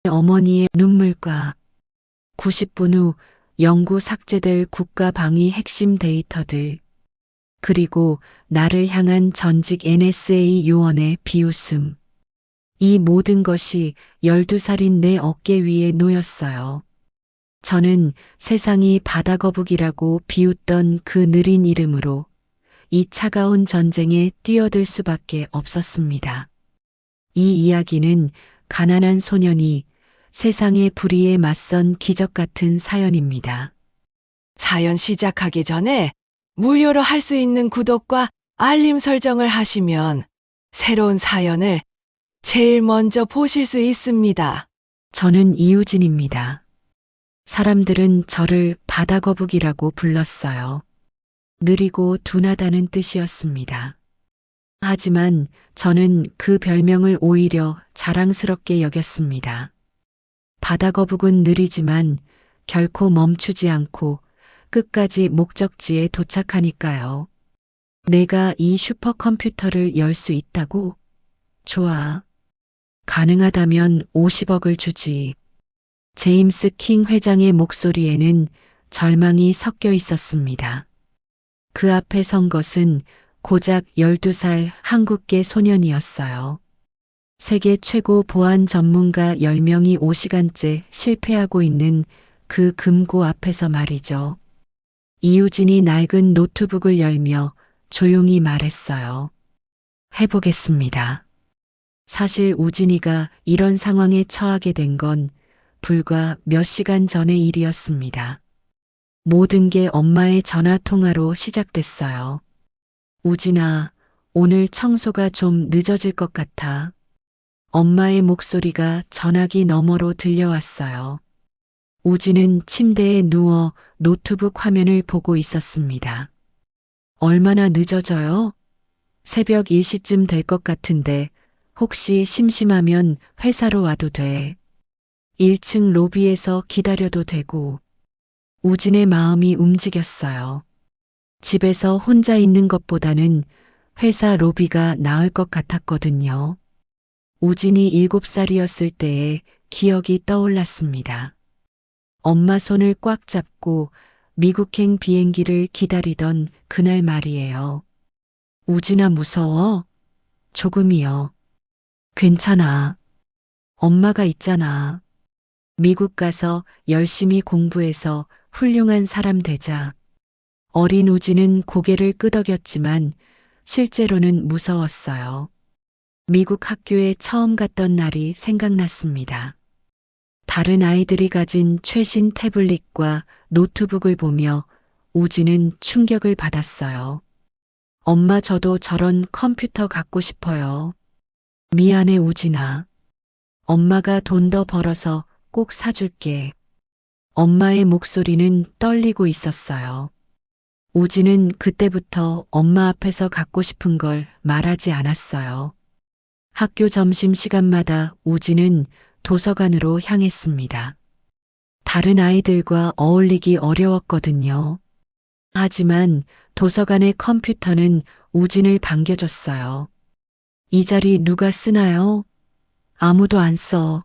어머니의 눈물과 90분 후 영구 삭제될 국가방위 핵심 데이터들, 그리고 나를 향한 전직 NSA 요원의 비웃음. 이 모든 것이 12살인 내 어깨 위에 놓였어요. 저는 세상이 바다거북이라고 비웃던 그 느린 이름으로 이 차가운 전쟁에 뛰어들 수밖에 없었습니다. 이 이야기는 가난한 소년이 세상의 불의에 맞선 기적 같은 사연입니다. 사연 시작하기 전에 무료로 할 수 있는 구독과 알림 설정을 하시면 새로운 사연을 제일 먼저 보실 수 있습니다. 저는 이우진입니다. 사람들은 저를 바다거북이라고 불렀어요. 느리고 둔하다는 뜻이었습니다. 하지만 저는 그 별명을 오히려 자랑스럽게 여겼습니다. 바다거북은 느리지만 결코 멈추지 않고 끝까지 목적지에 도착하니까요. 내가 이 슈퍼컴퓨터를 열 수 있다고? 좋아. 가능하다면 50억을 주지. 제임스 킹 회장의 목소리에는 절망이 섞여 있었습니다. 그 앞에 선 것은 고작 12살 한국계 소년이었어요. 세계 최고 보안 전문가 10명이 5시간째 실패하고 있는 그 금고 앞에서 말이죠. 이우진이 낡은 노트북을 열며 조용히 말했어요. 해보겠습니다. 사실 우진이가 이런 상황에 처하게 된 건 불과 몇 시간 전의 일이었습니다. 모든 게 엄마의 전화 통화로 시작됐어요. 우진아, 오늘 청소가 좀 늦어질 것 같아. 엄마의 목소리가 전화기 너머로 들려왔어요. 우진은 침대에 누워 노트북 화면을 보고 있었습니다. 얼마나 늦어져요? 새벽 1시쯤 될 것 같은데 혹시 심심하면 회사로 와도 돼. 1층 로비에서 기다려도 되고. 우진의 마음이 움직였어요. 집에서 혼자 있는 것보다는 회사 로비가 나을 것 같았거든요. 우진이 7살이었을 때의 기억이 떠올랐습니다. 엄마 손을 꽉 잡고 미국행 비행기를 기다리던 그날 말이에요. 우진아, 무서워? 조금이요. 괜찮아. 엄마가 있잖아. 미국 가서 열심히 공부해서 훌륭한 사람 되자. 어린 우진은 고개를 끄덕였지만 실제로는 무서웠어요. 미국 학교에 처음 갔던 날이 생각났습니다. 다른 아이들이 가진 최신 태블릿과 노트북을 보며 우진은 충격을 받았어요. 엄마, 저도 저런 컴퓨터 갖고 싶어요. 미안해, 우진아. 엄마가 돈 더 벌어서 꼭 사줄게. 엄마의 목소리는 떨리고 있었어요. 우진은 그때부터 엄마 앞에서 갖고 싶은 걸 말하지 않았어요. 학교 점심 시간마다 우진은 도서관으로 향했습니다. 다른 아이들과 어울리기 어려웠거든요. 하지만 도서관의 컴퓨터는 우진을 반겨줬어요. 이 자리 누가 쓰나요? 아무도 안 써.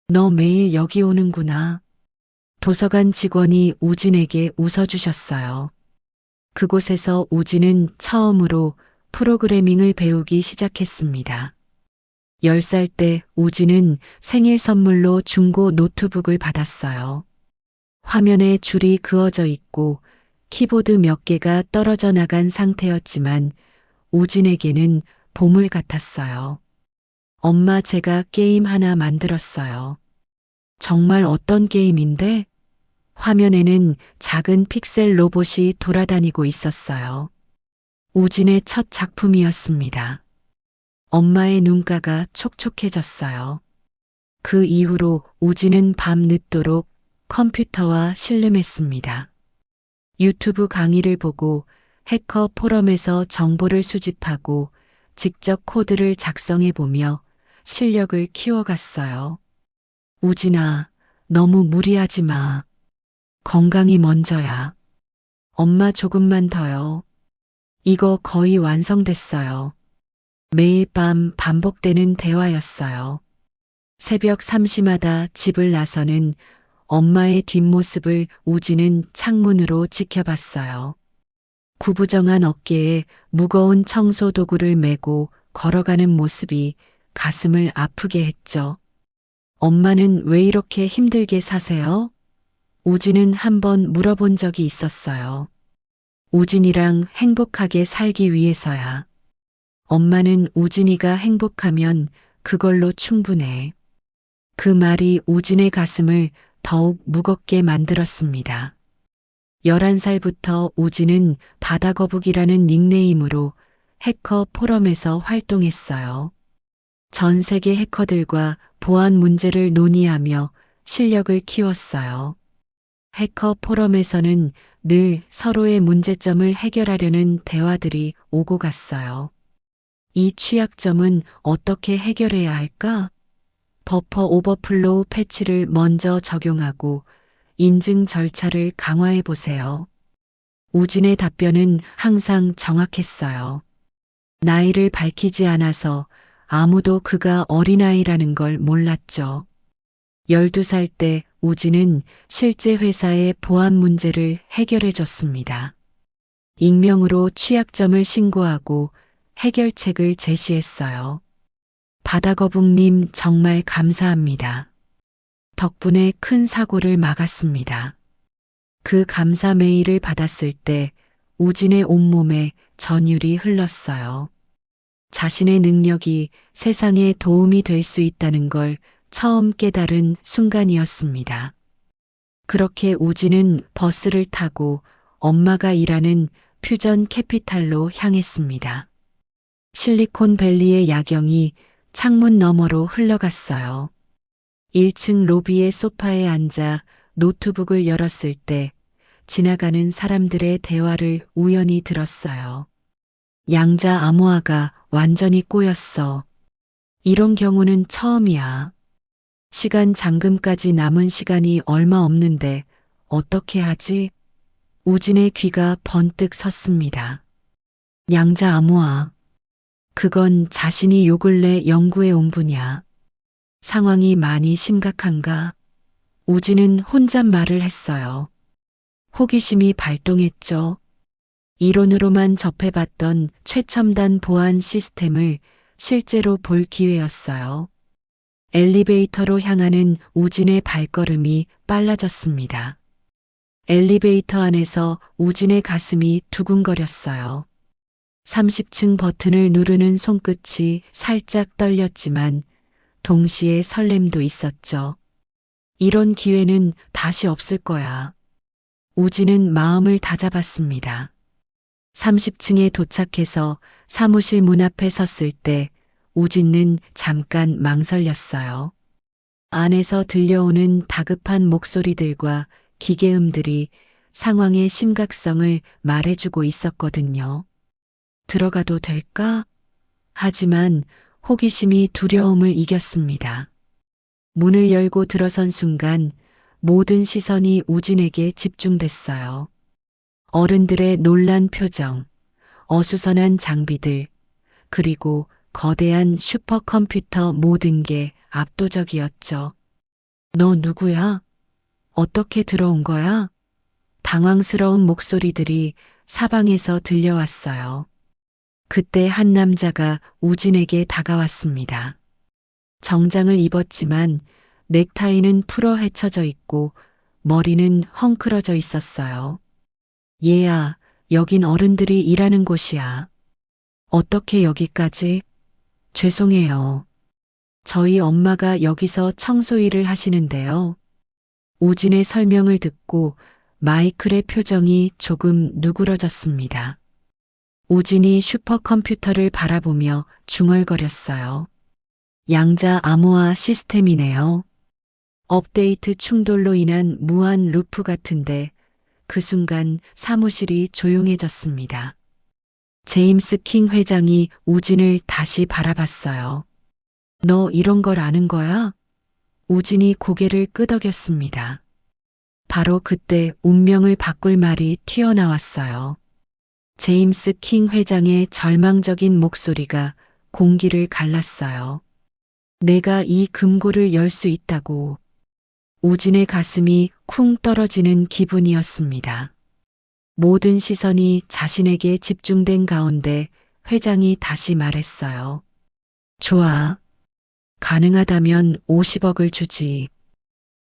너 매일 여기 오는구나. 도서관 직원이 우진에게 웃어주셨어요. 그곳에서 우진은 처음으로 프로그래밍을 배우기 시작했습니다. 10살 때 우진은 생일 선물로 중고 노트북을 받았어요. 화면에 줄이 그어져 있고 키보드 몇 개가 떨어져 나간 상태였지만 우진에게는 보물 같았어요. 엄마, 제가 게임 하나 만들었어요. 정말 어떤 게임인데? 화면에는 작은 픽셀 로봇이 돌아다니고 있었어요. 우진의 첫 작품이었습니다. 엄마의 눈가가 촉촉해졌어요. 그 이후로 우진은 밤늦도록 컴퓨터와 씨름했습니다. 유튜브 강의를 보고 해커 포럼에서 정보를 수집하고 직접 코드를 작성해 보며 실력을 키워갔어요. 우진아, 너무 무리하지 마. 건강이 먼저야. 엄마, 조금만 더요. 이거 거의 완성됐어요. 매일 밤 반복되는 대화였어요. 새벽 삼시마다 집을 나서는 엄마의 뒷모습을 우진은 창문으로 지켜봤어요. 구부정한 어깨에 무거운 청소 도구를 메고 걸어가는 모습이 가슴을 아프게 했죠. 엄마는 왜 이렇게 힘들게 사세요? 우진은 한번 물어본 적이 있었어요. 우진이랑 행복하게 살기 위해서야. 엄마는 우진이가 행복하면 그걸로 충분해. 그 말이 우진의 가슴을 더욱 무겁게 만들었습니다. 11살부터 우진은 바다거북이라는 닉네임으로 해커 포럼에서 활동했어요. 전 세계 해커들과 보안 문제를 논의하며 실력을 키웠어요. 해커 포럼에서는 늘 서로의 문제점을 해결하려는 대화들이 오고 갔어요. 이 취약점은 어떻게 해결해야 할까? 버퍼 오버플로우 패치를 먼저 적용하고 인증 절차를 강화해 보세요. 우진의 답변은 항상 정확했어요. 나이를 밝히지 않아서 아무도 그가 어린아이라는 걸 몰랐죠. 12살 때 우진은 실제 회사의 보안 문제를 해결해 줬습니다. 익명으로 취약점을 신고하고 해결책을 제시했어요. 바다거북님 정말 감사합니다. 덕분에 큰 사고를 막았습니다. 그 감사 메일을 받았을 때 우진의 온몸에 전율이 흘렀어요. 자신의 능력이 세상에 도움이 될 수 있다는 걸 처음 깨달은 순간이었습니다. 그렇게 우진은 버스를 타고 엄마가 일하는 퓨전 캐피탈로 향했습니다. 실리콘밸리의 야경이 창문 너머로 흘러갔어요. 1층 로비의 소파에 앉아 노트북을 열었을 때 지나가는 사람들의 대화를 우연히 들었어요. 양자 암호화가 완전히 꼬였어. 이런 경우는 처음이야. 시간 잠금까지 남은 시간이 얼마 없는데 어떻게 하지? 우진의 귀가 번뜩 섰습니다. 양자 암호화. 그건 자신이 요 근래 연구해 온 분야. 상황이 많이 심각한가? 우진은 혼잣말을 했어요. 호기심이 발동했죠. 이론으로만 접해봤던 최첨단 보안 시스템을 실제로 볼 기회였어요. 엘리베이터로 향하는 우진의 발걸음이 빨라졌습니다. 엘리베이터 안에서 우진의 가슴이 두근거렸어요. 30층 버튼을 누르는 손끝이 살짝 떨렸지만 동시에 설렘도 있었죠. 이런 기회는 다시 없을 거야. 우진은 마음을 다잡았습니다. 30층에 도착해서 사무실 문 앞에 섰을 때 우진은 잠깐 망설였어요. 안에서 들려오는 다급한 목소리들과 기계음들이 상황의 심각성을 말해주고 있었거든요. 들어가도 될까? 하지만 호기심이 두려움을 이겼습니다. 문을 열고 들어선 순간 모든 시선이 우진에게 집중됐어요. 어른들의 놀란 표정, 어수선한 장비들, 그리고 거대한 슈퍼컴퓨터 모든 게 압도적이었죠. 너 누구야? 어떻게 들어온 거야? 당황스러운 목소리들이 사방에서 들려왔어요. 그때 한 남자가 우진에게 다가왔습니다. 정장을 입었지만 넥타이는 풀어 헤쳐져 있고 머리는 헝클어져 있었어요. 얘야, 여긴 어른들이 일하는 곳이야. 어떻게 여기까지? 죄송해요. 저희 엄마가 여기서 청소 일을 하시는데요. 우진의 설명을 듣고 마이클의 표정이 조금 누그러졌습니다. 우진이 슈퍼컴퓨터를 바라보며 중얼거렸어요. 양자 암호화 시스템이네요. 업데이트 충돌로 인한 무한 루프 같은데 그 순간 사무실이 조용해졌습니다. 제임스 킹 회장이 우진을 다시 바라봤어요. 너 이런 걸 아는 거야? 우진이 고개를 끄덕였습니다. 바로 그때 운명을 바꿀 말이 튀어나왔어요. 제임스 킹 회장의 절망적인 목소리가 공기를 갈랐어요. 내가 이 금고를 열 수 있다고. 우진의 가슴이 쿵 떨어지는 기분이었습니다. 모든 시선이 자신에게 집중된 가운데 회장이 다시 말했어요. 좋아. 가능하다면 50억을 주지.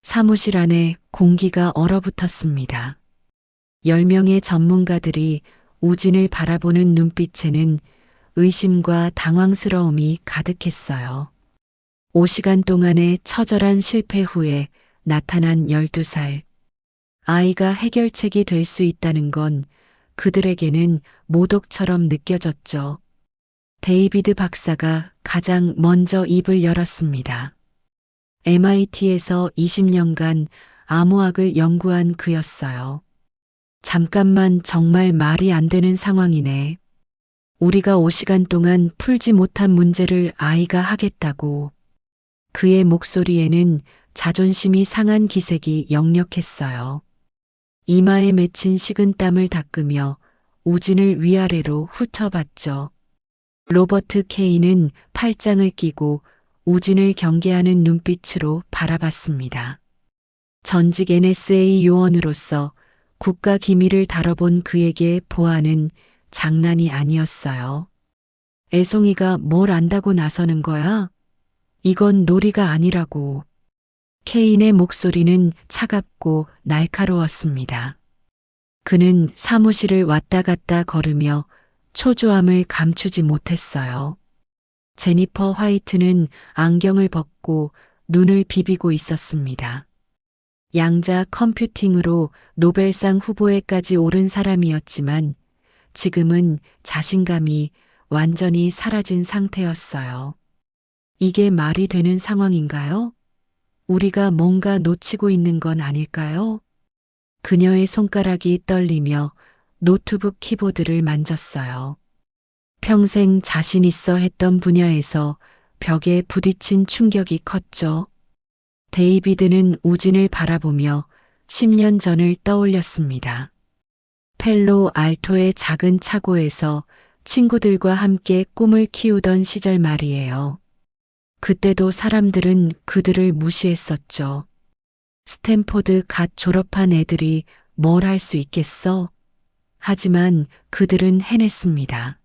사무실 안에 공기가 얼어붙었습니다. 10명의 전문가들이 우진을 바라보는 눈빛에는 의심과 당황스러움이 가득했어요. 5시간 동안의 처절한 실패 후에 나타난 12살. 아이가 해결책이 될 수 있다는 건 그들에게는 모독처럼 느껴졌죠. 데이비드 박사가 가장 먼저 입을 열었습니다. MIT에서 20년간 암호학을 연구한 그였어요. 잠깐만, 정말 말이 안 되는 상황이네. 우리가 5시간 동안 풀지 못한 문제를 아이가 하겠다고. 그의 목소리에는 자존심이 상한 기색이 역력했어요. 이마에 맺힌 식은땀을 닦으며 우진을 위아래로 훑어봤죠. 로버트 케이는 팔짱을 끼고 우진을 경계하는 눈빛으로 바라봤습니다. 전직 NSA 요원으로서 국가 기밀을 다뤄본 그에게 보안은 장난이 아니었어요. 애송이가 뭘 안다고 나서는 거야? 이건 놀이가 아니라고. 케인의 목소리는 차갑고 날카로웠습니다. 그는 사무실을 왔다 갔다 걸으며 초조함을 감추지 못했어요. 제니퍼 화이트는 안경을 벗고 눈을 비비고 있었습니다. 양자 컴퓨팅으로 노벨상 후보에까지 오른 사람이었지만 지금은 자신감이 완전히 사라진 상태였어요. 이게 말이 되는 상황인가요? 우리가 뭔가 놓치고 있는 건 아닐까요? 그녀의 손가락이 떨리며 노트북 키보드를 만졌어요. 평생 자신 있어 했던 분야에서 벽에 부딪힌 충격이 컸죠. 데이비드는 우진을 바라보며 10년 전을 떠올렸습니다. 펠로 알토의 작은 차고에서 친구들과 함께 꿈을 키우던 시절 말이에요. 그때도 사람들은 그들을 무시했었죠. 스탠포드 갓 졸업한 애들이 뭘 할 수 있겠어? 하지만 그들은 해냈습니다.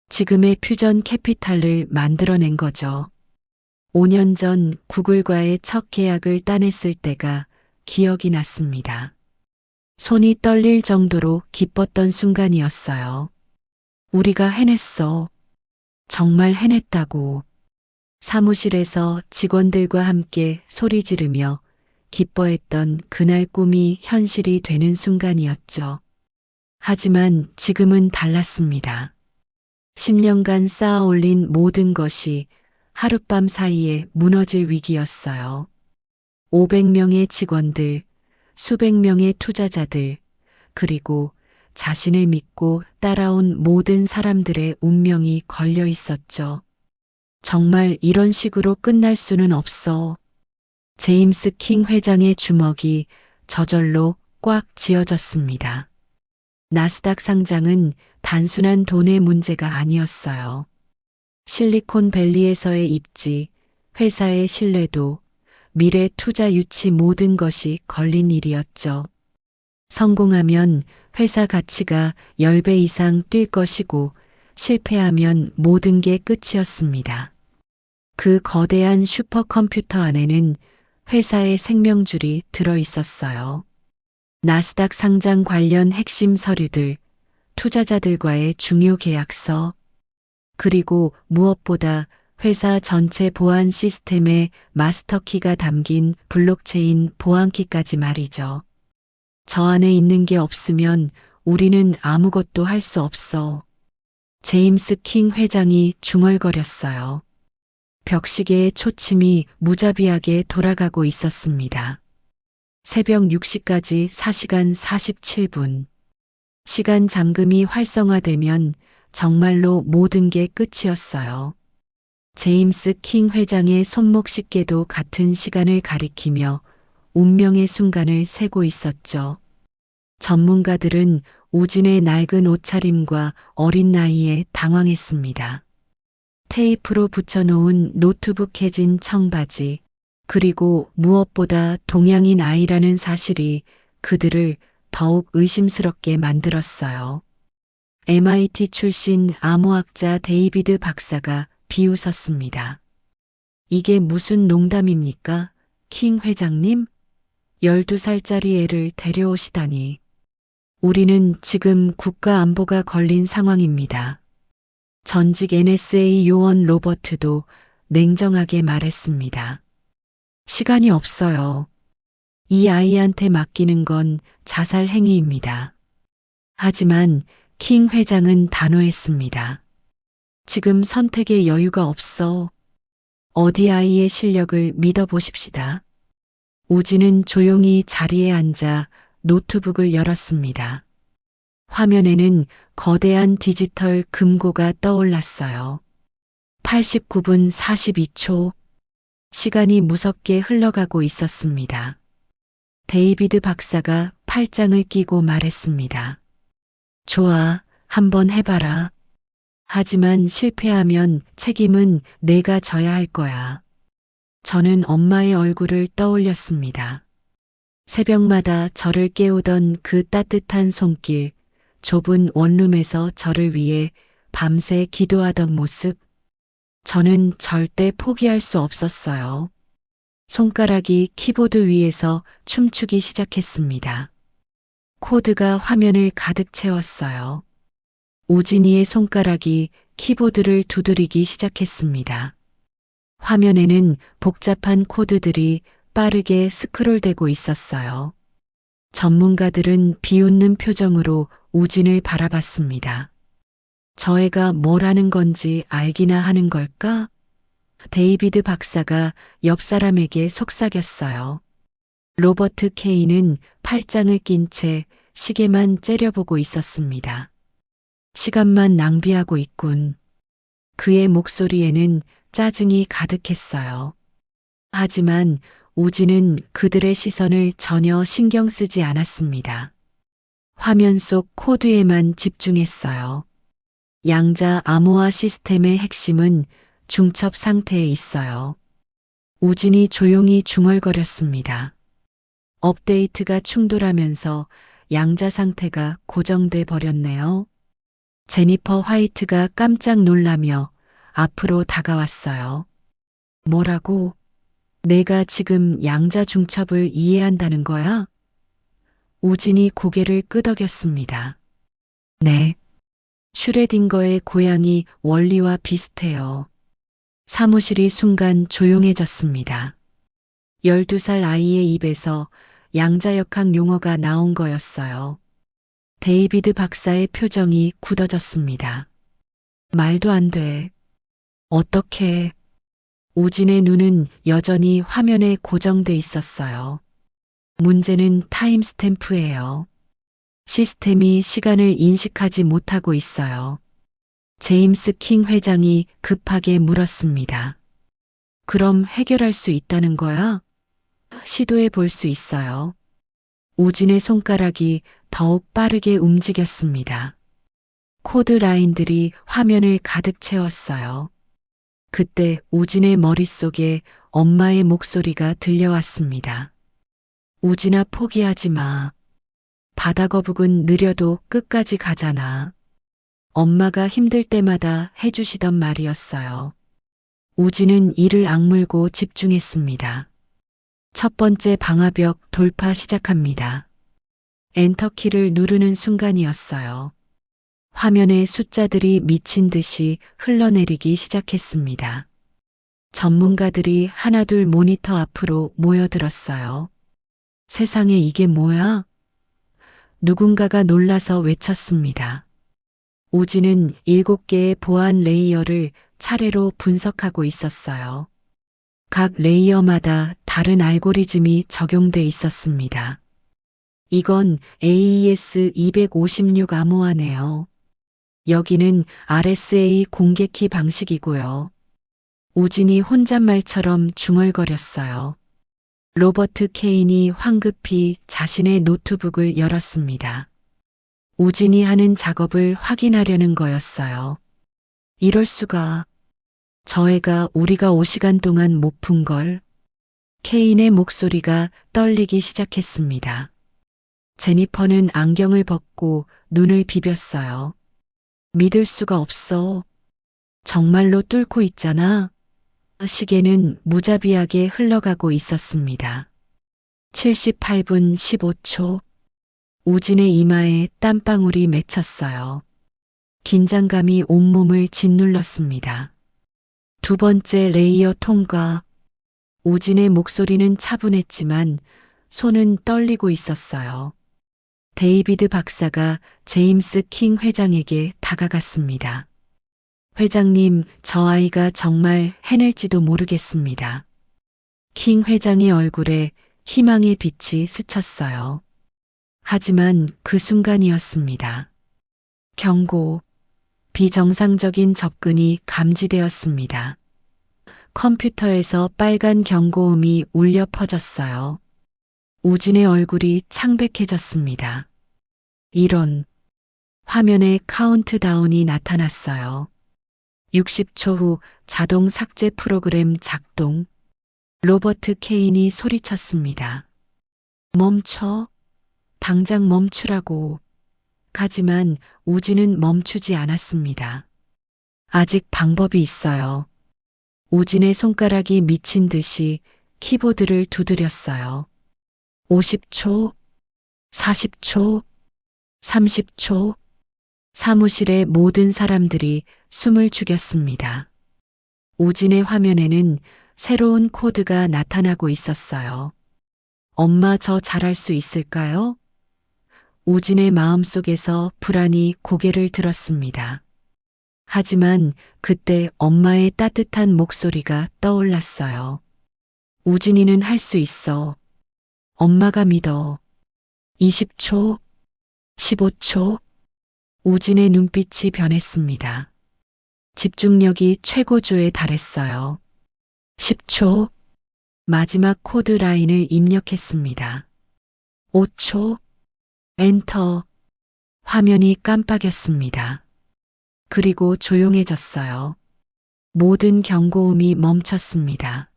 지금의 퓨전 캐피탈을 만들어낸 거죠. 5년 전 구글과의 첫 계약을 따냈을 때가 기억이 났습니다. 손이 떨릴 정도로 기뻤던 순간이었어요. 우리가 해냈어. 정말 해냈다고. 사무실에서 직원들과 함께 소리 지르며 기뻐했던 그날 꿈이 현실이 되는 순간이었죠. 하지만 지금은 달랐습니다. 10년간 쌓아 올린 모든 것이 하룻밤 사이에 무너질 위기였어요. 500명의 직원들, 수백 명의 투자자들, 그리고 자신을 믿고 따라온 모든 사람들의 운명이 걸려 있었죠. 정말 이런 식으로 끝날 수는 없어. 제임스 킹 회장의 주먹이 저절로 꽉 쥐어졌습니다. 나스닥 상장은 단순한 돈의 문제가 아니었어요. 실리콘밸리에서의 입지, 회사의 신뢰도, 미래 투자 유치 모든 것이 걸린 일이었죠. 성공하면 회사 가치가 10배 이상 뛸 것이고 실패하면 모든 게 끝이었습니다. 그 거대한 슈퍼컴퓨터 안에는 회사의 생명줄이 들어 있었어요. 나스닥 상장 관련 핵심 서류들, 투자자들과의 중요 계약서, 그리고 무엇보다 회사 전체 보안 시스템의 마스터키가 담긴 블록체인 보안키까지 말이죠. 저 안에 있는 게 없으면 우리는 아무것도 할 수 없어. 제임스 킹 회장이 중얼거렸어요. 벽시계의 초침이 무자비하게 돌아가고 있었습니다. 새벽 6시까지 4시간 47분. 시간 잠금이 활성화되면 정말로 모든 게 끝이었어요. 제임스 킹 회장의 손목 시계도 같은 시간을 가리키며 운명의 순간을 세고 있었죠. 전문가들은 우진의 낡은 옷차림과 어린 나이에 당황했습니다. 테이프로 붙여놓은 노트북 해진 청바지, 그리고 무엇보다 동양인 아이라는 사실이 그들을 더욱 의심스럽게 만들었어요. MIT 출신 암호학자 데이비드 박사가 비웃었습니다. 이게 무슨 농담입니까? 킹 회장님? 12살짜리 애를 데려오시다니. 우리는 지금 국가 안보가 걸린 상황입니다. 전직 NSA 요원 로버트도 냉정하게 말했습니다. 시간이 없어요. 이 아이한테 맡기는 건 자살 행위입니다. 하지만 킹 회장은 단호했습니다. 지금 선택의 여유가 없어. 어디 아이의 실력을 믿어보십시다. 우진은 조용히 자리에 앉아 노트북을 열었습니다. 화면에는 거대한 디지털 금고가 떠올랐어요. 89분 42초. 시간이 무섭게 흘러가고 있었습니다. 데이비드 박사가 팔짱을 끼고 말했습니다. 좋아, 한번 해봐라. 하지만 실패하면 책임은 내가 져야 할 거야. 저는 엄마의 얼굴을 떠올렸습니다. 새벽마다 저를 깨우던 그 따뜻한 손길, 좁은 원룸에서 저를 위해 밤새 기도하던 모습. 저는 절대 포기할 수 없었어요. 손가락이 키보드 위에서 춤추기 시작했습니다. 코드가 화면을 가득 채웠어요. 우진이의 손가락이 키보드를 두드리기 시작했습니다. 화면에는 복잡한 코드들이 빠르게 스크롤되고 있었어요. 전문가들은 비웃는 표정으로 우진을 바라봤습니다. 저 애가 뭘 하는 건지 알기나 하는 걸까? 데이비드 박사가 옆 사람에게 속삭였어요. 로버트 케이는 팔짱을 낀 채 시계만 째려보고 있었습니다. 시간만 낭비하고 있군. 그의 목소리에는 짜증이 가득했어요. 하지만 우진은 그들의 시선을 전혀 신경 쓰지 않았습니다. 화면 속 코드에만 집중했어요. 양자 암호화 시스템의 핵심은 중첩 상태에 있어요. 우진이 조용히 중얼거렸습니다. 업데이트가 충돌하면서 양자 상태가 고정돼 버렸네요. 제니퍼 화이트가 깜짝 놀라며 앞으로 다가왔어요. 뭐라고? 내가 지금 양자 중첩을 이해한다는 거야? 우진이 고개를 끄덕였습니다. 네. 슈레딩거의 고양이 원리와 비슷해요. 사무실이 순간 조용해졌습니다. 12살 아이의 입에서 양자역학 용어가 나온 거였어요. 데이비드 박사의 표정이 굳어졌습니다. 말도 안 돼. 어떻게? 우진의 눈은 여전히 화면에 고정돼 있었어요. 문제는 타임스탬프예요. 시스템이 시간을 인식하지 못하고 있어요. 제임스 킹 회장이 급하게 물었습니다. 그럼 해결할 수 있다는 거야? 시도해 볼 수 있어요. 우진의 손가락이 더욱 빠르게 움직였습니다. 코드 라인들이 화면을 가득 채웠어요. 그때 우진의 머릿속에 엄마의 목소리가 들려왔습니다. 우진아, 포기하지 마. 바다거북은 느려도 끝까지 가잖아. 엄마가 힘들 때마다 해주시던 말이었어요. 우진은 이를 악물고 집중했습니다. 첫 번째 방화벽 돌파 시작합니다. 엔터키를 누르는 순간이었어요. 화면에 숫자들이 미친 듯이 흘러내리기 시작했습니다. 전문가들이 하나둘 모니터 앞으로 모여들었어요. 세상에, 이게 뭐야? 누군가가 놀라서 외쳤습니다. 우진은 7개의 보안 레이어를 차례로 분석하고 있었어요. 각 레이어마다 다른 알고리즘이 적용돼 있었습니다. 이건 AES-256 암호화네요. 여기는 RSA 공개키 방식이고요. 우진이 혼잣말처럼 중얼거렸어요. 로버트 케인이 황급히 자신의 노트북을 열었습니다. 우진이 하는 작업을 확인하려는 거였어요. 이럴 수가. 저 애가 우리가 5시간 동안 못 푼 걸. 케인의 목소리가 떨리기 시작했습니다. 제니퍼는 안경을 벗고 눈을 비볐어요. 믿을 수가 없어. 정말로 뚫고 있잖아. 시계는 무자비하게 흘러가고 있었습니다. 78분 15초. 우진의 이마에 땀방울이 맺혔어요. 긴장감이 온몸을 짓눌렀습니다. 두 번째 레이어 통과. 우진의 목소리는 차분했지만 손은 떨리고 있었어요. 데이비드 박사가 제임스 킹 회장에게 다가갔습니다. 회장님, 저 아이가 정말 해낼지도 모르겠습니다. 킹 회장의 얼굴에 희망의 빛이 스쳤어요. 하지만 그 순간이었습니다. 경고, 비정상적인 접근이 감지되었습니다. 컴퓨터에서 빨간 경고음이 울려 퍼졌어요. 우진의 얼굴이 창백해졌습니다. 이런, 화면에 카운트다운이 나타났어요. 60초 후 자동 삭제 프로그램 작동. 로버트 케인이 소리쳤습니다. 멈춰. 당장 멈추라고. 하지만 우진은 멈추지 않았습니다. 아직 방법이 있어요. 우진의 손가락이 미친 듯이 키보드를 두드렸어요. 50초, 40초, 30초. 사무실의 모든 사람들이 숨을 죽였습니다. 우진의 화면에는 새로운 코드가 나타나고 있었어요. 엄마, 저 잘할 수 있을까요? 우진의 마음속에서 불안이 고개를 들었습니다. 하지만 그때 엄마의 따뜻한 목소리가 떠올랐어요. 우진이는 할 수 있어. 엄마가 믿어. 20초, 15초. 우진의 눈빛이 변했습니다. 집중력이 최고조에 달했어요. 10초. 마지막 코드 라인을 입력했습니다. 5초. 엔터. 화면이 깜빡였습니다. 그리고 조용해졌어요. 모든 경고음이 멈췄습니다.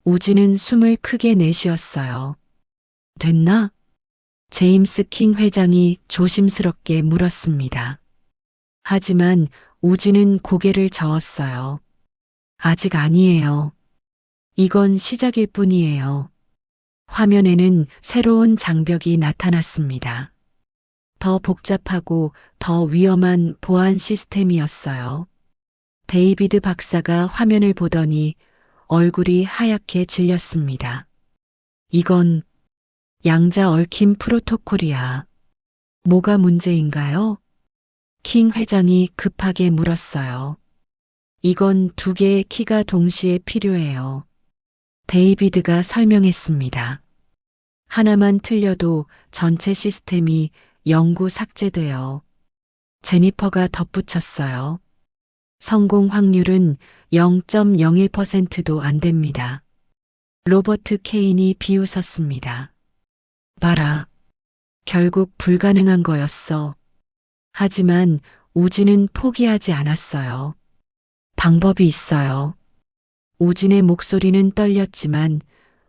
우진은 숨을 크게 내쉬었어요. 됐나? 제임스 킹 회장이 조심스럽게 물었습니다. 하지만 우진은 고개를 저었어요. 아직 아니에요. 이건 시작일 뿐이에요. 화면에는 새로운 장벽이 나타났습니다. 더 복잡하고 더 위험한 보안 시스템이었어요. 데이비드 박사가 화면을 보더니 얼굴이 하얗게 질렸습니다. 이건 양자 얽힘 프로토콜이야. 뭐가 문제인가요? 킹 회장이 급하게 물었어요. 이건 두 개의 키가 동시에 필요해요. 데이비드가 설명했습니다. 하나만 틀려도 전체 시스템이 영구 삭제돼요. 제니퍼가 덧붙였어요. 성공 확률은 0.01%도 안 됩니다. 로버트 케인이 비웃었습니다. 봐라. 결국 불가능한 거였어. 하지만 우진은 포기하지 않았어요. 방법이 있어요. 우진의 목소리는 떨렸지만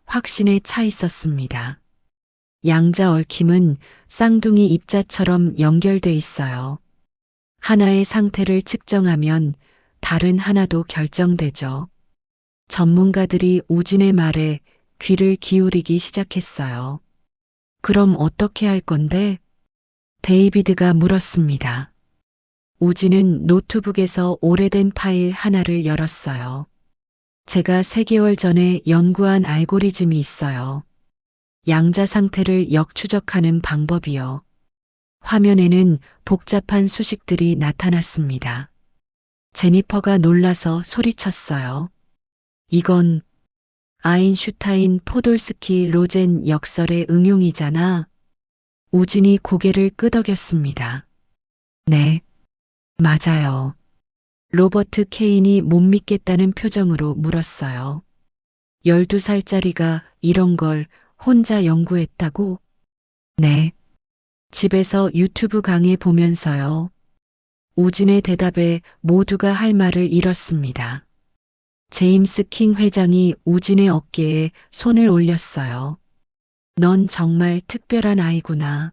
확신에 차 있었습니다. 양자 얽힘은 쌍둥이 입자처럼 연결돼 있어요. 하나의 상태를 측정하면 다른 하나도 결정되죠. 전문가들이 우진의 말에 귀를 기울이기 시작했어요. 그럼 어떻게 할 건데? 데이비드가 물었습니다. 우진은 노트북에서 오래된 파일 하나를 열었어요. 제가 3개월 전에 연구한 알고리즘이 있어요. 양자 상태를 역추적하는 방법이요. 화면에는 복잡한 수식들이 나타났습니다. 제니퍼가 놀라서 소리쳤어요. 이건 아인슈타인 포돌스키 로젠 역설의 응용이잖아. 우진이 고개를 끄덕였습니다. 네, 맞아요. 로버트 케인이 못 믿겠다는 표정으로 물었어요. 12살짜리가 이런 걸 혼자 연구했다고? 네. 집에서 유튜브 강의 보면서요. 우진의 대답에 모두가 할 말을 잃었습니다. 제임스 킹 회장이 우진의 어깨에 손을 올렸어요. 넌 정말 특별한 아이구나.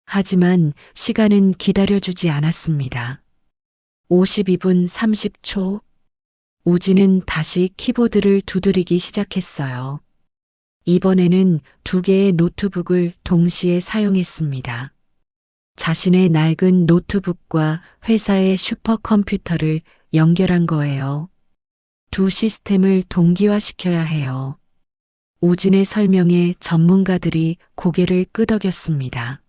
하지만 시간은 기다려주지 않았습니다. 52분 30초. 우진은 다시 키보드를 두드리기 시작했어요. 이번에는 두 개의 노트북을 동시에 사용했습니다. 자신의 낡은 노트북과 회사의 슈퍼컴퓨터를 연결한 거예요. 두 시스템을 동기화시켜야 해요. 우진의 설명에 전문가들이 고개를 끄덕였습니다.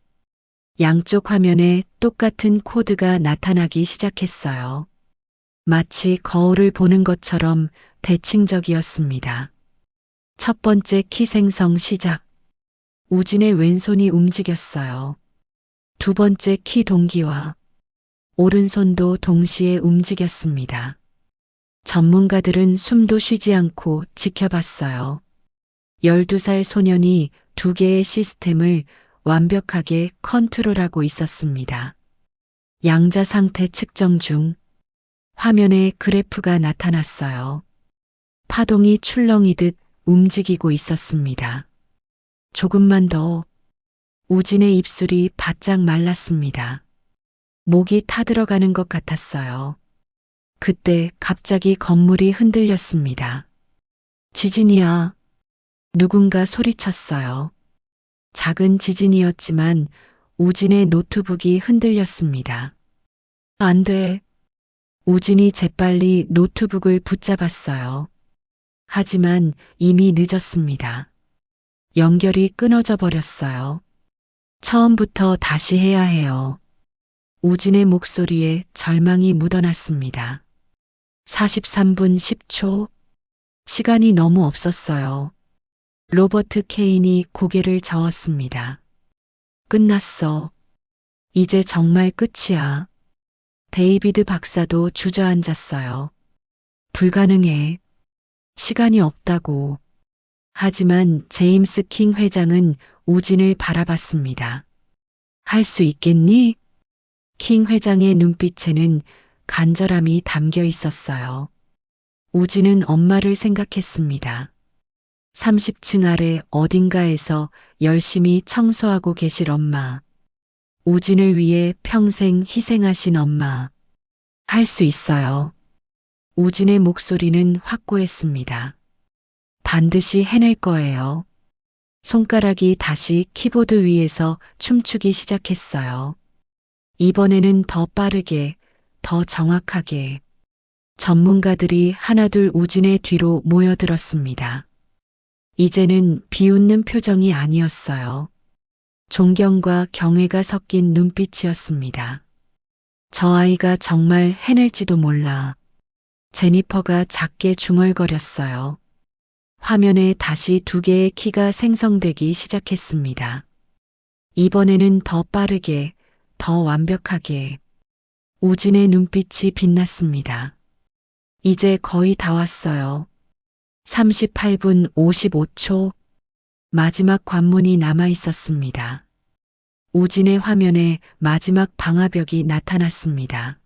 양쪽 화면에 똑같은 코드가 나타나기 시작했어요. 마치 거울을 보는 것처럼 대칭적이었습니다. 첫 번째 키 생성 시작. 우진의 왼손이 움직였어요. 두 번째 키 동기화. 오른손도 동시에 움직였습니다. 전문가들은 숨도 쉬지 않고 지켜봤어요. 12살 소년이 두 개의 시스템을 완벽하게 컨트롤하고 있었습니다. 양자 상태 측정 중. 화면에 그래프가 나타났어요. 파동이 출렁이듯 움직이고 있었습니다. 조금만 더. 우진의 입술이 바짝 말랐습니다. 목이 타들어가는 것 같았어요. 그때 갑자기 건물이 흔들렸습니다. 지진이야. 누군가 소리쳤어요. 작은 지진이었지만 우진의 노트북이 흔들렸습니다. 안 돼. 우진이 재빨리 노트북을 붙잡았어요. 하지만 이미 늦었습니다. 연결이 끊어져 버렸어요. 처음부터 다시 해야 해요. 우진의 목소리에 절망이 묻어났습니다. 43분 10초. 시간이 너무 없었어요. 로버트 케인이 고개를 저었습니다. 끝났어. 이제 정말 끝이야. 데이비드 박사도 주저앉았어요. 불가능해. 시간이 없다고. 하지만 제임스 킹 회장은 우진을 바라봤습니다. 할 수 있겠니? 킹 회장의 눈빛에는 간절함이 담겨 있었어요. 우진은 엄마를 생각했습니다. 30층 아래 어딘가에서 열심히 청소하고 계실 엄마. 우진을 위해 평생 희생하신 엄마. 할 수 있어요. 우진의 목소리는 확고했습니다. 반드시 해낼 거예요. 손가락이 다시 키보드 위에서 춤추기 시작했어요. 이번에는 더 빠르게, 더 정확하게. 전문가들이 하나둘 우진의 뒤로 모여들었습니다. 이제는 비웃는 표정이 아니었어요. 존경과 경외가 섞인 눈빛이었습니다. 저 아이가 정말 해낼지도 몰라. 제니퍼가 작게 중얼거렸어요. 화면에 다시 두 개의 키가 생성되기 시작했습니다. 이번에는 더 빠르게, 더 완벽하게. 우진의 눈빛이 빛났습니다. 이제 거의 다 왔어요. 38분 55초. 마지막 관문이 남아 있었습니다. 우진의 화면에 마지막 방화벽이 나타났습니다.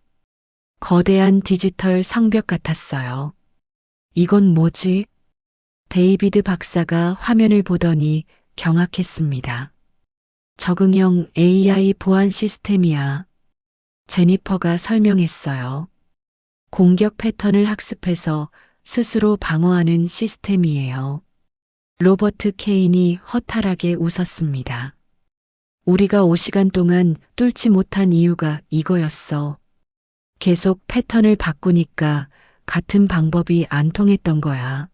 거대한 디지털 성벽 같았어요. 이건 뭐지? 데이비드 박사가 화면을 보더니 경악했습니다. 적응형 AI 보안 시스템이야. 제니퍼가 설명했어요. 공격 패턴을 학습해서 스스로 방어하는 시스템이에요. 로버트 케인이 허탈하게 웃었습니다. 우리가 5시간 동안 뚫지 못한 이유가 이거였어. 계속 패턴을 바꾸니까 같은 방법이 안 통했던 거야.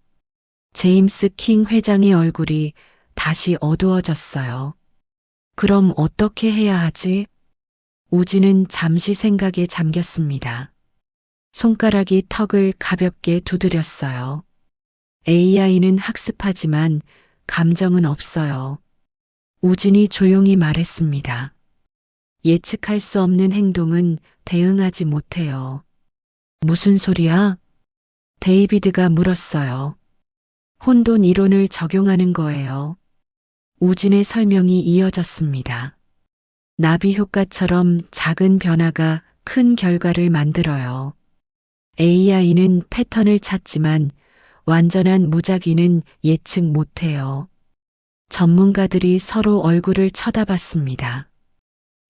제임스 킹 회장의 얼굴이 다시 어두워졌어요. 그럼 어떻게 해야 하지? 우진은 잠시 생각에 잠겼습니다. 손가락이 턱을 가볍게 두드렸어요. AI는 학습하지만 감정은 없어요. 우진이 조용히 말했습니다. 예측할 수 없는 행동은 대응하지 못해요. 무슨 소리야? 데이비드가 물었어요. 혼돈 이론을 적용하는 거예요. 우진의 설명이 이어졌습니다. 나비 효과처럼 작은 변화가 큰 결과를 만들어요. AI는 패턴을 찾지만 완전한 무작위는 예측 못해요. 전문가들이 서로 얼굴을 쳐다봤습니다.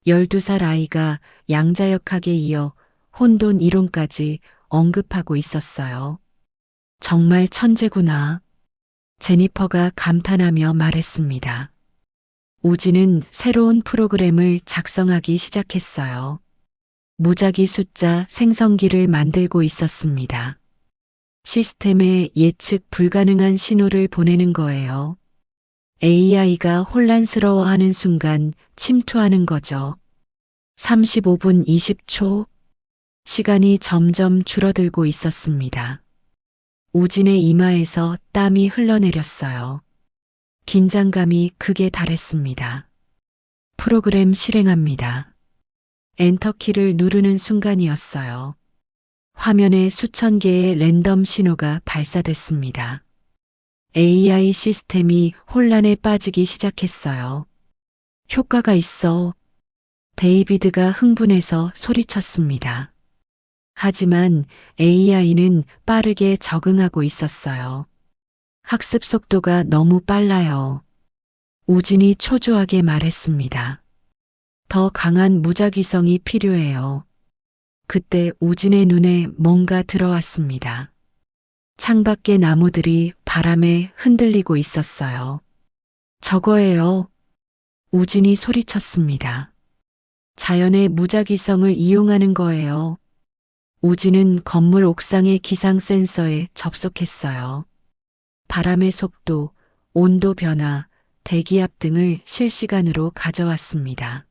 12살 아이가 양자역학에 이어 혼돈 이론까지 언급하고 있었어요. 정말 천재구나. 제니퍼가 감탄하며 말했습니다. 우진은 새로운 프로그램을 작성하기 시작했어요. 무작위 숫자 생성기를 만들고 있었습니다. 시스템에 예측 불가능한 신호를 보내는 거예요. AI가 혼란스러워하는 순간 침투하는 거죠. 35분 20초. 시간이 점점 줄어들고 있었습니다. 우진의 이마에서 땀이 흘러내렸어요. 긴장감이 극에 달했습니다. 프로그램 실행합니다. 엔터키를 누르는 순간이었어요. 화면에 수천 개의 랜덤 신호가 발사됐습니다. AI 시스템이 혼란에 빠지기 시작했어요. 효과가 있어. 데이비드가 흥분해서 소리쳤습니다. 하지만 AI는 빠르게 적응하고 있었어요. 학습 속도가 너무 빨라요. 우진이 초조하게 말했습니다. 더 강한 무작위성이 필요해요. 그때 우진의 눈에 뭔가 들어왔습니다. 창밖의 나무들이 바람에 흔들리고 있었어요. 저거예요. 우진이 소리쳤습니다. 자연의 무작위성을 이용하는 거예요. 우진은 건물 옥상의 기상 센서에 접속했어요. 바람의 속도, 온도 변화, 대기압 등을 실시간으로 가져왔습니다.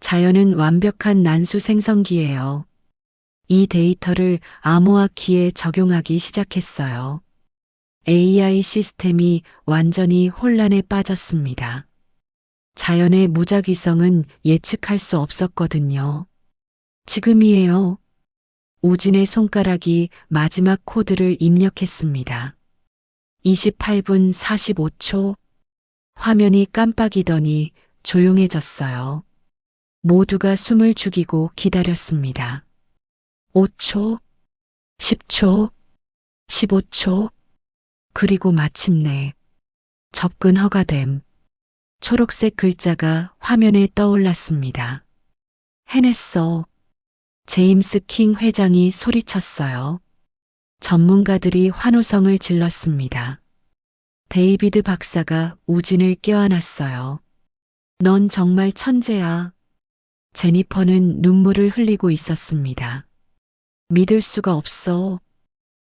자연은 완벽한 난수 생성기예요. 이 데이터를 암호화키에 적용하기 시작했어요. AI 시스템이 완전히 혼란에 빠졌습니다. 자연의 무작위성은 예측할 수 없었거든요. 지금이에요. 우진의 손가락이 마지막 코드를 입력했습니다. 28분 45초. 화면이 깜빡이더니 조용해졌어요. 모두가 숨을 죽이고 기다렸습니다. 5초, 10초, 15초, 그리고 마침내 접근 허가됨. 초록색 글자가 화면에 떠올랐습니다. 해냈어. 제임스 킹 회장이 소리쳤어요. 전문가들이 환호성을 질렀습니다. 데이비드 박사가 우진을 껴안았어요. 넌 정말 천재야. 제니퍼는 눈물을 흘리고 있었습니다. 믿을 수가 없어.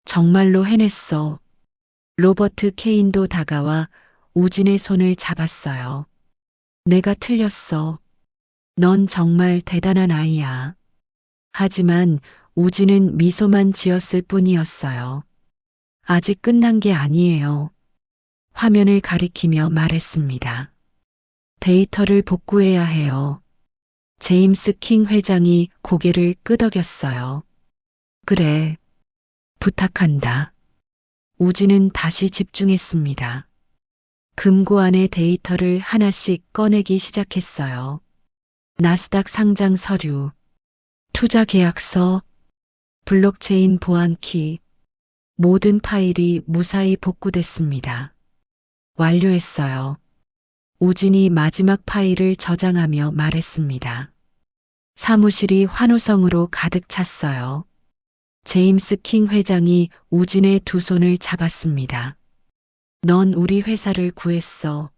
정말로 해냈어. 로버트 케인도 다가와 우진의 손을 잡았어요. 내가 틀렸어. 넌 정말 대단한 아이야. 하지만 우진은 미소만 지었을 뿐이었어요. 아직 끝난 게 아니에요. 화면을 가리키며 말했습니다. 데이터를 복구해야 해요. 제임스 킹 회장이 고개를 끄덕였어요. 그래. 부탁한다. 우진은 다시 집중했습니다. 금고 안의 데이터를 하나씩 꺼내기 시작했어요. 나스닥 상장 서류, 투자 계약서, 블록체인 보안키, 모든 파일이 무사히 복구됐습니다. 완료했어요. 우진이 마지막 파일을 저장하며 말했습니다. 사무실이 환호성으로 가득 찼어요. 제임스 킹 회장이 우진의 두 손을 잡았습니다. 넌 우리 회사를 구했어.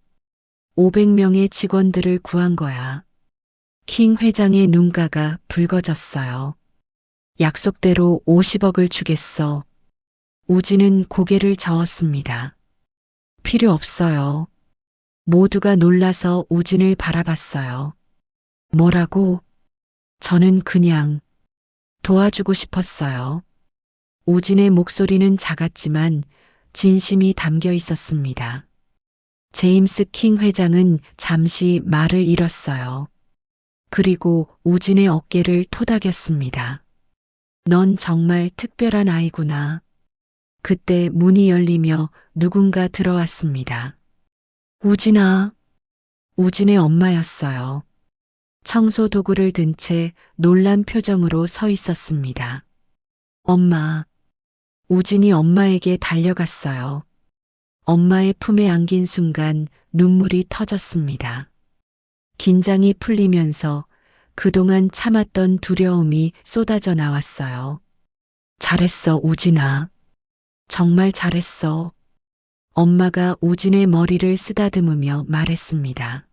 500명의 직원들을 구한 거야. 킹 회장의 눈가가 붉어졌어요. 약속대로 50억을 주겠어. 우진은 고개를 저었습니다. 필요 없어요. 모두가 놀라서 우진을 바라봤어요. 뭐라고? 저는 그냥 도와주고 싶었어요. 우진의 목소리는 작았지만 진심이 담겨 있었습니다. 제임스 킹 회장은 잠시 말을 잃었어요. 그리고 우진의 어깨를 토닥였습니다. 넌 정말 특별한 아이구나. 그때 문이 열리며 누군가 들어왔습니다. 우진아. 우진의 엄마였어요. 청소 도구를 든 채 놀란 표정으로 서 있었습니다. 엄마. 우진이 엄마에게 달려갔어요. 엄마의 품에 안긴 순간 눈물이 터졌습니다. 긴장이 풀리면서 그동안 참았던 두려움이 쏟아져 나왔어요. 잘했어, 우진아. 정말 잘했어. 엄마가 우진의 머리를 쓰다듬으며 말했습니다.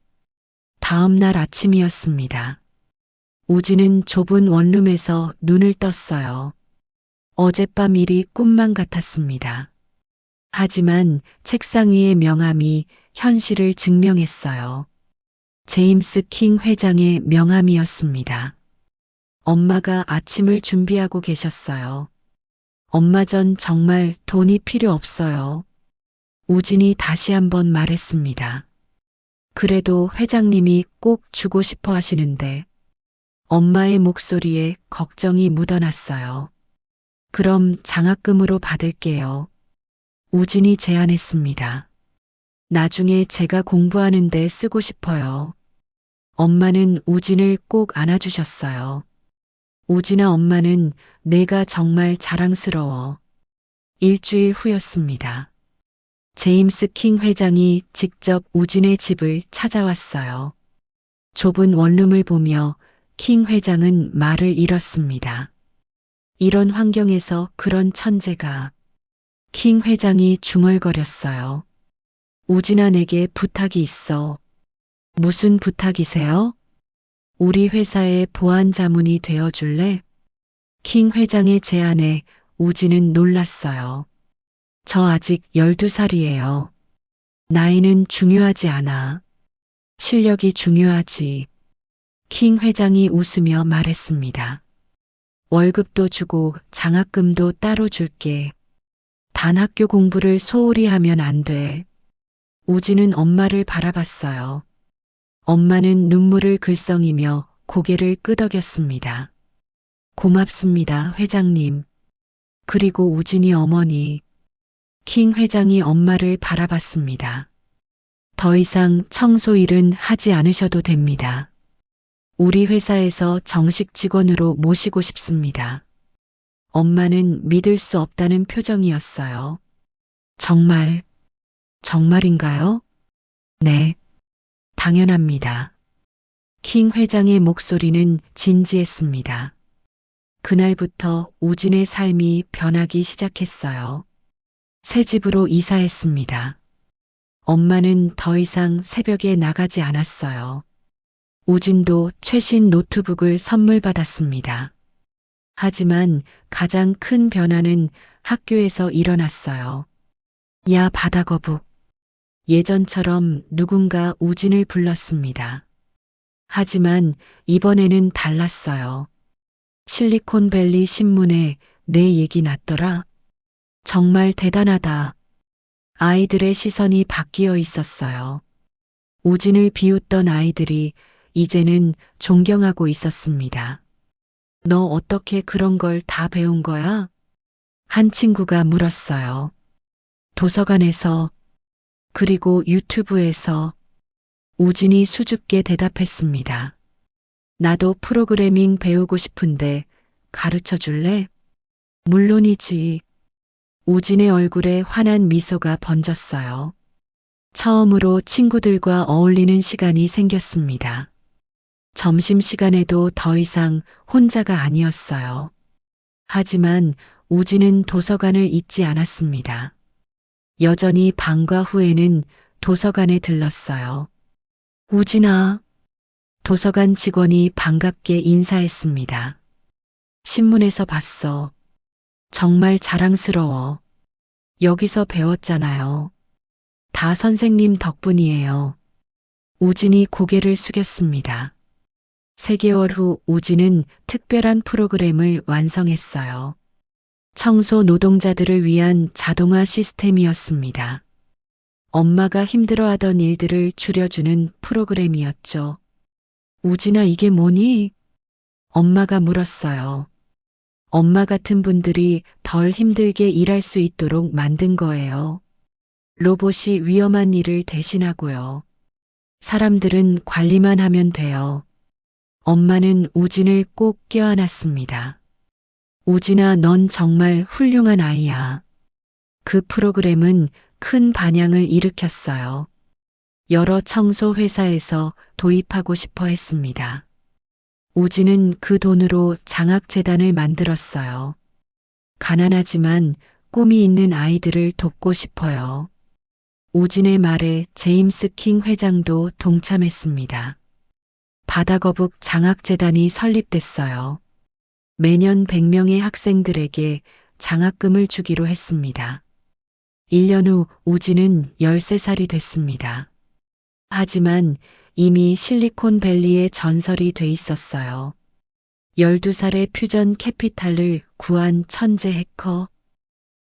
다음 날 아침이었습니다. 우진은 좁은 원룸에서 눈을 떴어요. 어젯밤 일이 꿈만 같았습니다. 하지만 책상 위의 명함이 현실을 증명했어요. 제임스 킹 회장의 명함이었습니다. 엄마가 아침을 준비하고 계셨어요. 엄마 전 정말 돈이 필요 없어요. 우진이 다시 한번 말했습니다. 그래도 회장님이 꼭 주고 싶어 하시는데 엄마의 목소리에 걱정이 묻어났어요. 그럼 장학금으로 받을게요. 우진이 제안했습니다. 나중에 제가 공부하는데 쓰고 싶어요. 엄마는 우진을 꼭 안아주셨어요. 우진아, 엄마는 내가 정말 자랑스러워. 일주일 후였습니다. 제임스 킹 회장이 직접 우진의 집을 찾아왔어요. 좁은 원룸을 보며 킹 회장은 말을 잃었습니다. 이런 환경에서 그런 천재가. 킹 회장이 중얼거렸어요. 우진아, 내게 부탁이 있어. 무슨 부탁이세요? 우리 회사의 보안 자문이 되어줄래? 킹 회장의 제안에 우진은 놀랐어요. 저 아직 12살이에요. 나이는 중요하지 않아. 실력이 중요하지. 킹 회장이 웃으며 말했습니다. 월급도 주고 장학금도 따로 줄게. 단 학교 공부를 소홀히 하면 안 돼. 우진은 엄마를 바라봤어요. 엄마는 눈물을 글썽이며 고개를 끄덕였습니다. 고맙습니다, 회장님. 그리고 우진이 어머니. 킹 회장이 엄마를 바라봤습니다. 더 이상 청소 일은 하지 않으셔도 됩니다. 우리 회사에서 정식 직원으로 모시고 싶습니다. 엄마는 믿을 수 없다는 표정이었어요. 정말인가요? 네, 당연합니다. 킹 회장의 목소리는 진지했습니다. 그날부터 우진의 삶이 변하기 시작했어요. 새 집으로 이사했습니다. 엄마는 더 이상 새벽에 나가지 않았어요. 우진도 최신 노트북을 선물 받았습니다. 하지만 가장 큰 변화는 학교에서 일어났어요. 야, 바다거북. 예전처럼 누군가 우진을 불렀습니다. 하지만 이번에는 달랐어요. 실리콘밸리 신문에 내 얘기 났더라. 정말 대단하다. 아이들의 시선이 바뀌어 있었어요. 우진을 비웃던 아이들이 이제는 존경하고 있었습니다. 너 어떻게 그런 걸 다 배운 거야? 한 친구가 물었어요. 도서관에서, 그리고 유튜브에서. 우진이 수줍게 대답했습니다. 나도 프로그래밍 배우고 싶은데 가르쳐 줄래? 물론이지. 우진의 얼굴에 환한 미소가 번졌어요. 처음으로 친구들과 어울리는 시간이 생겼습니다. 점심시간에도 더 이상 혼자가 아니었어요. 하지만 우진은 도서관을 잊지 않았습니다. 여전히 방과 후에는 도서관에 들렀어요. 우진아. 도서관 직원이 반갑게 인사했습니다. 신문에서 봤어. 정말 자랑스러워. 여기서 배웠잖아요. 다 선생님 덕분이에요. 우진이 고개를 숙였습니다. 3개월 후 우진은 특별한 프로그램을 완성했어요. 청소 노동자들을 위한 자동화 시스템이었습니다. 엄마가 힘들어하던 일들을 줄여주는 프로그램이었죠. 우진아, 이게 뭐니? 엄마가 물었어요. 엄마 같은 분들이 덜 힘들게 일할 수 있도록 만든 거예요. 로봇이 위험한 일을 대신하고요. 사람들은 관리만 하면 돼요. 엄마는 우진을 꼭 껴안았습니다. 우진아, 넌 정말 훌륭한 아이야. 그 프로그램은 큰 반향을 일으켰어요. 여러 청소 회사에서 도입하고 싶어 했습니다. 우진은 그 돈으로 장학재단을 만들었어요. 가난하지만 꿈이 있는 아이들을 돕고 싶어요. 우진의 말에 제임스 킹 회장도 동참했습니다. 바다거북 장학재단이 설립됐어요. 매년 100명의 학생들에게 장학금을 주기로 했습니다. 1년 후 우진은 13살이 됐습니다. 하지만 이미 실리콘밸리의 전설이 돼 있었어요. 12살의 퓨전 캐피탈을 구한 천재 해커.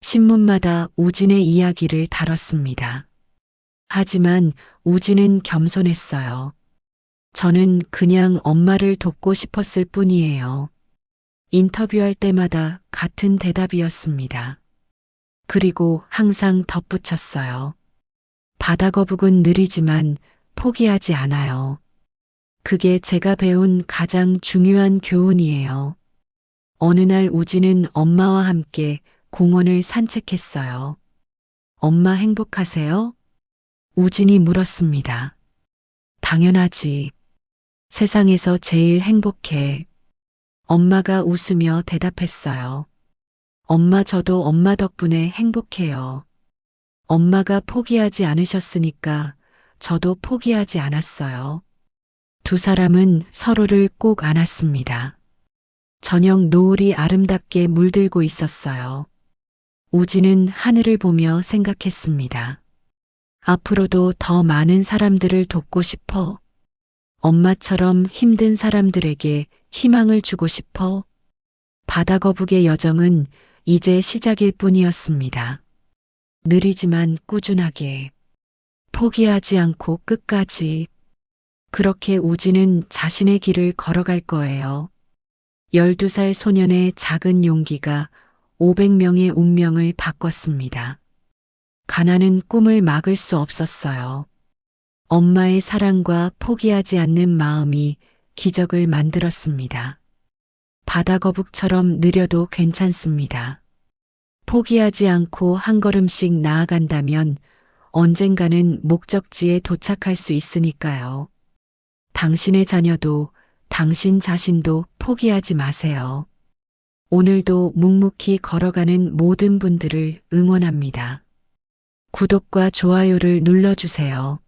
신문마다 우진의 이야기를 다뤘습니다. 하지만 우진은 겸손했어요. 저는 그냥 엄마를 돕고 싶었을 뿐이에요. 인터뷰할 때마다 같은 대답이었습니다. 그리고 항상 덧붙였어요. 바다거북은 느리지만 포기하지 않아요. 그게 제가 배운 가장 중요한 교훈이에요. 어느 날 우진은 엄마와 함께 공원을 산책했어요. 엄마 행복하세요? 우진이 물었습니다. 당연하지. 세상에서 제일 행복해. 엄마가 웃으며 대답했어요. 엄마, 저도 엄마 덕분에 행복해요. 엄마가 포기하지 않으셨으니까 저도 포기하지 않았어요. 두 사람은 서로를 꼭 안았습니다. 저녁 노을이 아름답게 물들고 있었어요. 우진은 하늘을 보며 생각했습니다. 앞으로도 더 많은 사람들을 돕고 싶어. 엄마처럼 힘든 사람들에게 희망을 주고 싶어. 바다거북의 여정은 이제 시작일 뿐이었습니다. 느리지만 꾸준하게, 포기하지 않고 끝까지. 그렇게 우진은 자신의 길을 걸어갈 거예요. 12살 소년의 작은 용기가 500명의 운명을 바꿨습니다. 가난은 꿈을 막을 수 없었어요. 엄마의 사랑과 포기하지 않는 마음이 기적을 만들었습니다. 바다거북처럼 느려도 괜찮습니다. 포기하지 않고 한 걸음씩 나아간다면 언젠가는 목적지에 도착할 수 있으니까요. 당신의 자녀도 당신 자신도 포기하지 마세요. 오늘도 묵묵히 걸어가는 모든 분들을 응원합니다. 구독과 좋아요를 눌러주세요.